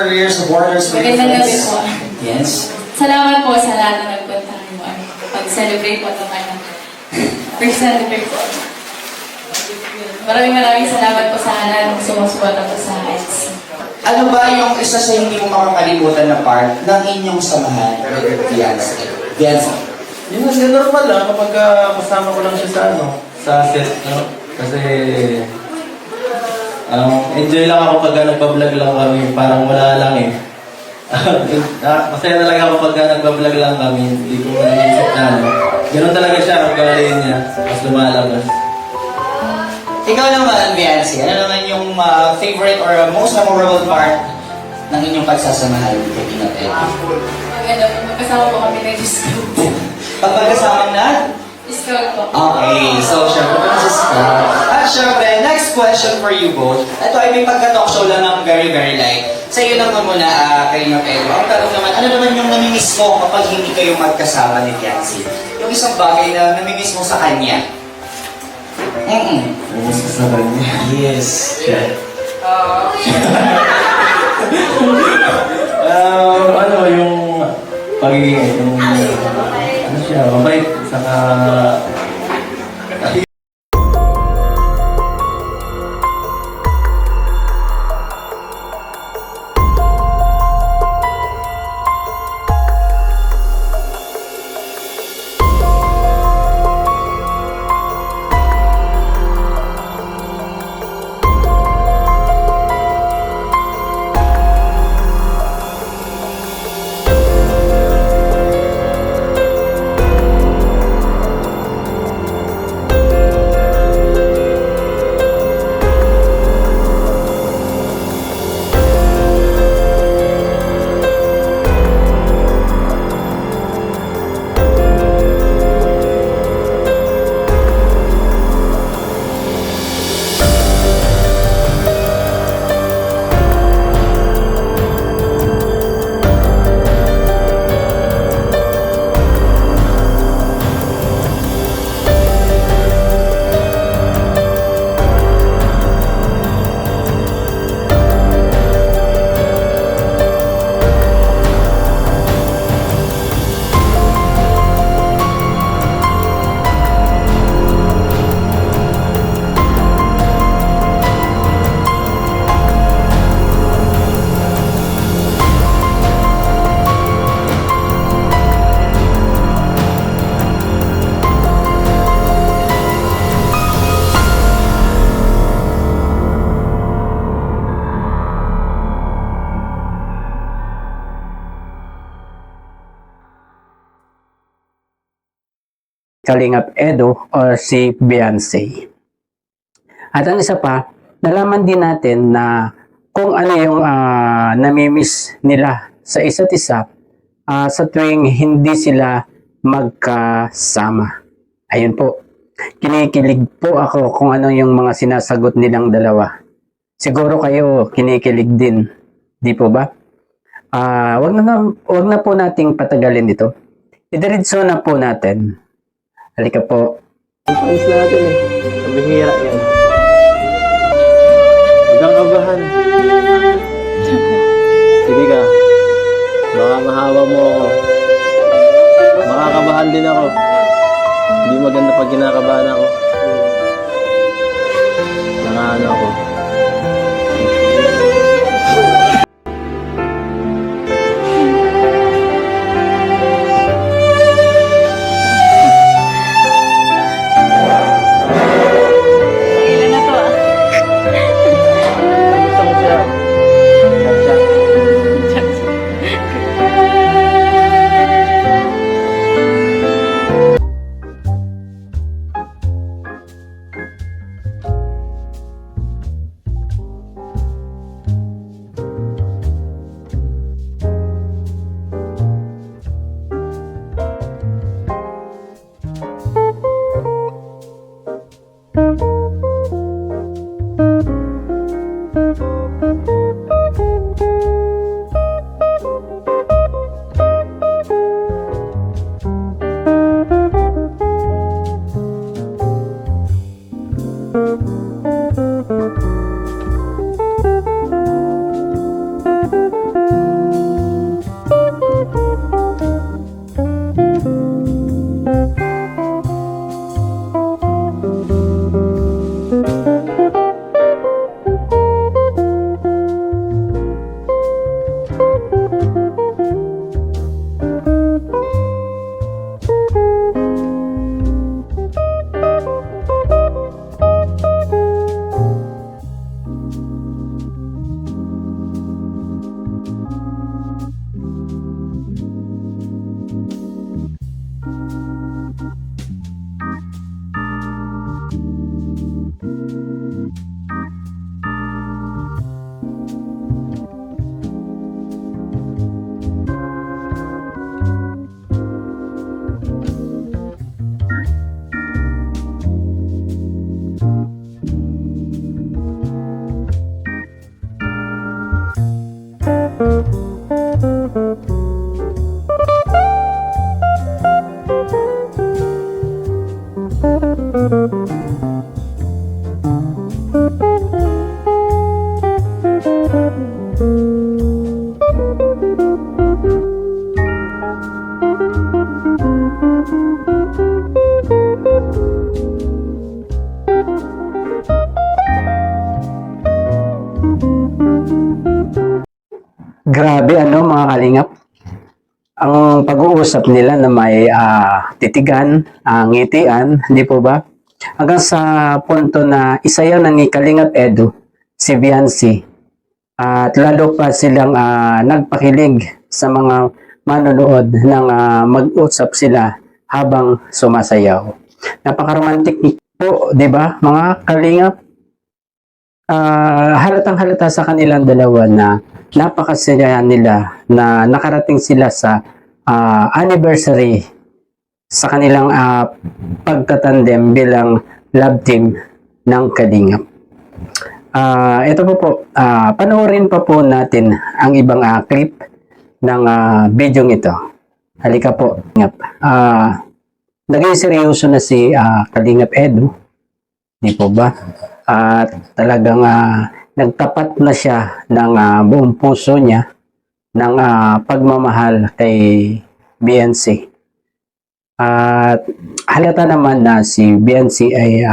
career sa Borders with Magandang gabi Friends. po. Yes. Salamat po sa lahat na nagpunta mo. Pag-celebrate po ito kayo. First celebrate po. Maraming salamat po sa lahat ng sumusuporta po sa IC. Ano ba yung isa sa hindi mo makakalimutan na part ng inyong samahan with Fiancé? Fiancé. Yun, normal lang kapag kasama ko lang siya sa sa set, no? Kasi enjoy lang ako pag nagpa-vlog lang kami, parang wala lang eh. Masaya talaga ako pag nagpa-vlog lang kami, hindi ko naisip na Ganun talaga siya, ang gawin niya, mas lumalabas. Ikaw naman, Fiancé, ano naman yung favorite or most memorable part ng inyong pagsasamahan with Tina Ted? Maganda po, magkasama po kami ng Scout. Pag magkasama na? Scout po. Okay, so syempre pa sa Scout. At syempre, next question for you both. Ito ay may pagka-talk show lang ng very, very light. Sa iyo naman muna, kayo Pedro. Ang tanong naman, ano naman yung namimiss mo kapag hindi kayo magkasama ni Fiancé? Yung isang bagay na namimiss mo sa kanya? Mas sa kanya. Yes. Ano, yung pagiging, ano siya, mabait, saka Kalingap Edo or si Beyonce. At ang isa pa, nalaman din natin na kung ano yung namimiss nila sa isa't isa sa tuwing hindi sila magkasama. Ayun po, kinikilig po ako kung ano yung mga sinasagot nilang dalawa. Siguro kayo kinikilig din, di po ba? Wag na po nating patagalin ito. Idiretso na po natin. Halika po. ayos natin eh. Kabihira yan. Huwag kang kabahan. Sige ka. Baka mahawa mo ako. Makakabahan din ako. Hindi maganda pag kinakabahan ako. Nangaano ako. Ilan na to Gusto ko siya. Grabe ano mga kalingap. Ang pag-uusap nila na may titigan, ngitian, hindi po ba? Hanggang sa punto na isayaw na ni Kalingap Edu, si Biancy. At lalo pa silang nagpakilig sa mga manonood nang mag-usap sila habang sumasayaw. Napaka-romantic po, di ba mga Kalingap? Halatang halata sa kanilang dalawa na napakasaya nila na nakarating sila sa anniversary sa kanilang pagtatandem bilang love team ng Kalingap. Ito po, panoorin pa po natin ang ibang clip ng video ito. Halika po. Naging seryoso na si Kalingap Edu, di po ba? At talagang nagtapat na siya ng buong puso niya ng pagmamahal kay Biancy. At halata naman na si Biancy ay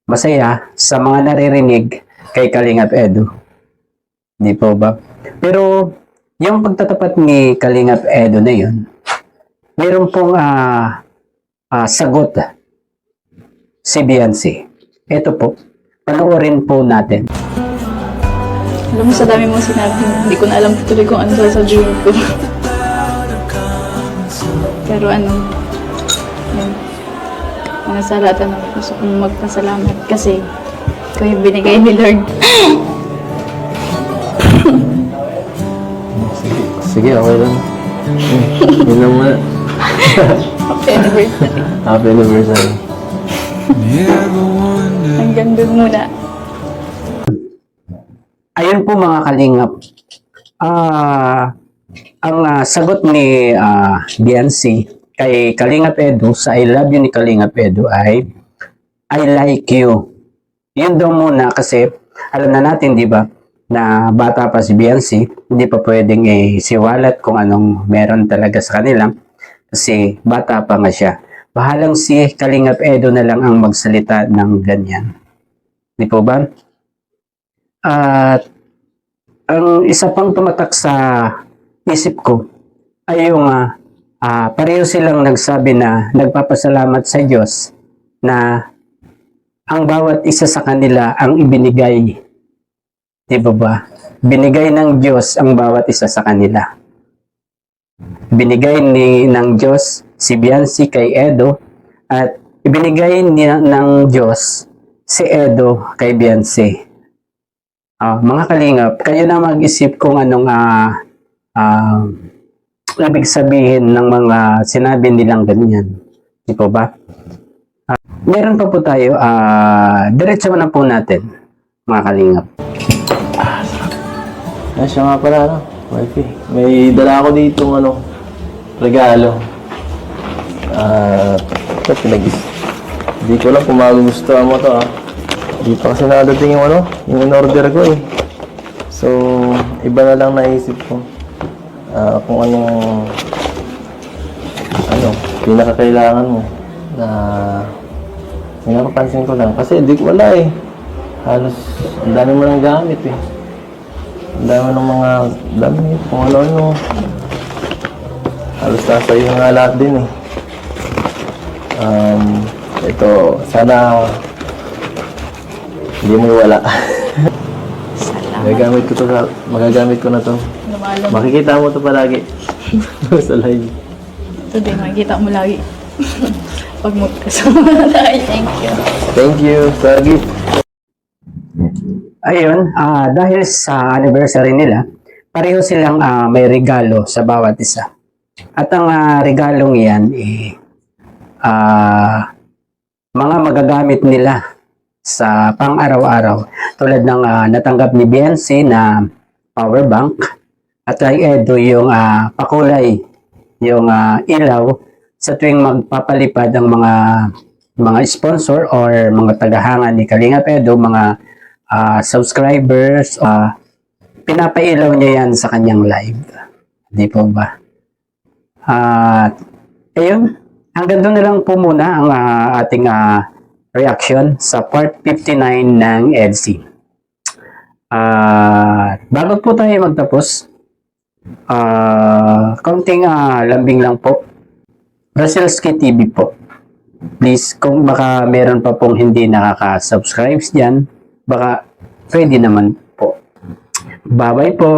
masaya sa mga naririnig kay Kalingap Edu. Di po ba? Pero yung pagtatapat ni Kalingap Edu na yun, meron pong sagot si Biancy. Ito po, panoorin po natin. Alam mo, sa dami mong sinabi, hindi ko na alam tuloy kung ano sasabihin ko. Pero ano, yun. Mga sa lahat na gusto kong magpasalamat kasi ikaw yung binigay ni Lord. Sige, okay lang. Yun lang muna. Happy anniversary. Happy anniversary. Hanggang doon muna. Ayun po mga Kalingap. Ang sagot ni Biancy kay Kalingap Edu sa I love you ni Kalingap Edu ay I like you. Yun daw muna kasi alam na natin, di ba, na bata pa si Biancy, hindi pa pwedeng siwalat kung anong meron talaga sa kanila kasi bata pa nga siya. Bahalang si Kalingap Edu na lang ang magsalita ng ganyan. Di po ba? At ang isa pang tumatak sa isip ko ay yung pareho silang nagsabi na nagpapasalamat sa Diyos na ang bawat isa sa kanila ang ibinigay. Di ba? Binigay ng Diyos ang bawat isa sa kanila. Binigay ng Diyos si Biancy kay Edu at ibinigay ng Diyos si Edu kay Biancy. Mga Kalingap, kayo na mag-isip kung anong ibig sabihin ng mga sinabi nilang ganyan. Di po ba? Meron pa po tayo, diretso na po natin, mga Kalingap. Siya nga pala, ano? Wifi. May dala ako dito regalo. Ito, hindi ko lang kung magugustuhan mo to, Hindi pa kasi nakadating yung yung in-order ko eh. So, iba na lang naisip ko. Kung pinakakailangan mo na pinapapansin ko lang. Kasi wala eh. Halos, ang dami mo ng gamit eh. Ang dami ng mga damit, kung ano-ano. Halos nasa iyo nga lahat din eh. Ito, sana hindi mo wala. Magagamit ko na to. Lumalabas. Makikita mo to palagi. Sa live. Ito din, makikita mo lagi. Pag magkasama na tayo. Thank you. Thank you, Sir Gift. Ayun, dahil sa anniversary nila, pareho silang may regalo sa bawat isa. At ang regalong yan, mga magagamit nila sa pang-araw-araw. Tulad ng natanggap ni Biancy na power bank at kay Edo yung pakulay, yung ilaw sa tuwing magpapalipad ang mga sponsor or mga tagahanga ni Kalingap Edo, mga subscribers, pinapailaw niya yan sa kanyang live. Di po ba? Ayun, hanggang doon na lang po muna ang ating reaction sa part 59 ng EDSI. Bago po tayo magtapos, kaunting lambing lang po. Brazilski TV po. Please, kung baka meron pa pong hindi nakaka-subscribe dyan, baka pwede naman po. Bye-bye po!